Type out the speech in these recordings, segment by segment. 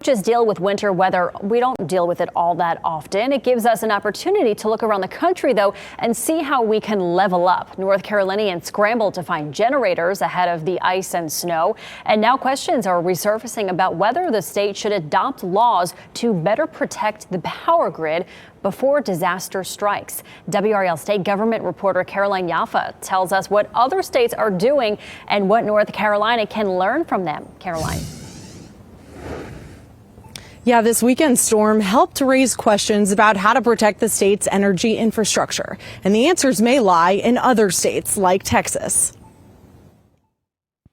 Just deal with winter weather. We don't deal with it all that often. It gives us an opportunity to look around the country, though, and see how we can level up. North Carolinians scrambled to find generators ahead of the ice and snow. And now questions are resurfacing about whether the state should adopt laws to better protect the power grid before disaster strikes. WRAL state government reporter Caroline Jaffa tells us what other states are doing and what North Carolina can learn from them. Caroline. Yeah, this weekend storm helped to raise questions about how to protect the state's energy infrastructure. And the answers may lie in other states like Texas.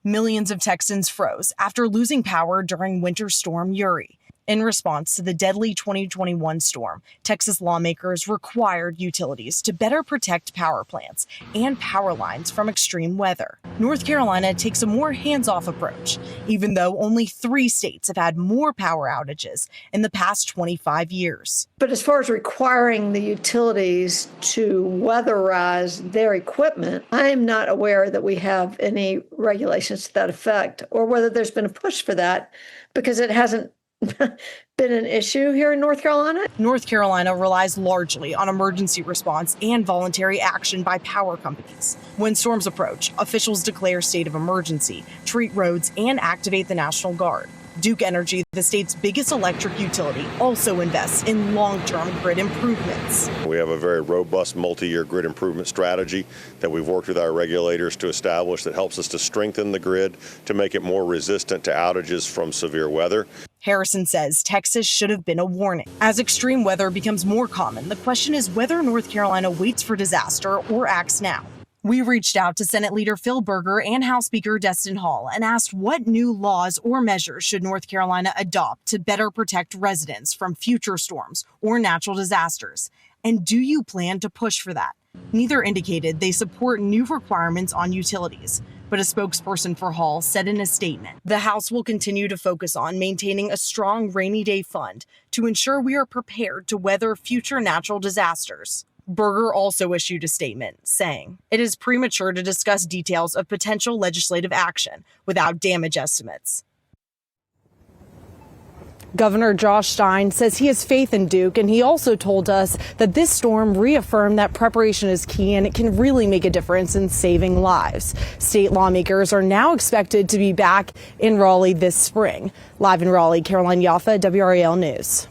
Millions of Texans froze after losing power during Winter Storm Uri. In response to the deadly 2021 storm, Texas lawmakers required utilities to better protect power plants and power lines from extreme weather. North Carolina takes a more hands-off approach, even though only 3 states have had more power outages in the past 25 years. But as far as requiring the utilities to weatherize their equipment, I am not aware that we have any regulations to that effect, or whether there's been a push for that, because it hasn't been an issue here in North Carolina. North Carolina relies largely on emergency response and voluntary action by power companies. When storms approach, officials declare state of emergency, treat roads, and activate the National Guard. Duke Energy, the state's biggest electric utility, also invests in long-term grid improvements. We have a very robust multi-year grid improvement strategy that we've worked with our regulators to establish that helps us to strengthen the grid to make it more resistant to outages from severe weather. Harrison says Texas should have been a warning. As extreme weather becomes more common, the question is whether North Carolina waits for disaster or acts now. We reached out to Senate Leader Phil Berger and House Speaker Destin Hall and asked what new laws or measures should North Carolina adopt to better protect residents from future storms or natural disasters. And do you plan to push for that? Neither indicated they support new requirements on utilities. But a spokesperson for Hall said in a statement, the House will continue to focus on maintaining a strong rainy day fund to ensure we are prepared to weather future natural disasters. Berger also issued a statement saying it is premature to discuss details of potential legislative action without damage estimates. Governor Josh Stein says he has faith in Duke, and he also told us that this storm reaffirmed that preparation is key and it can really make a difference in saving lives. State lawmakers are now expected to be back in Raleigh this spring. Live in Raleigh, Caroline Jaffa, WRAL News.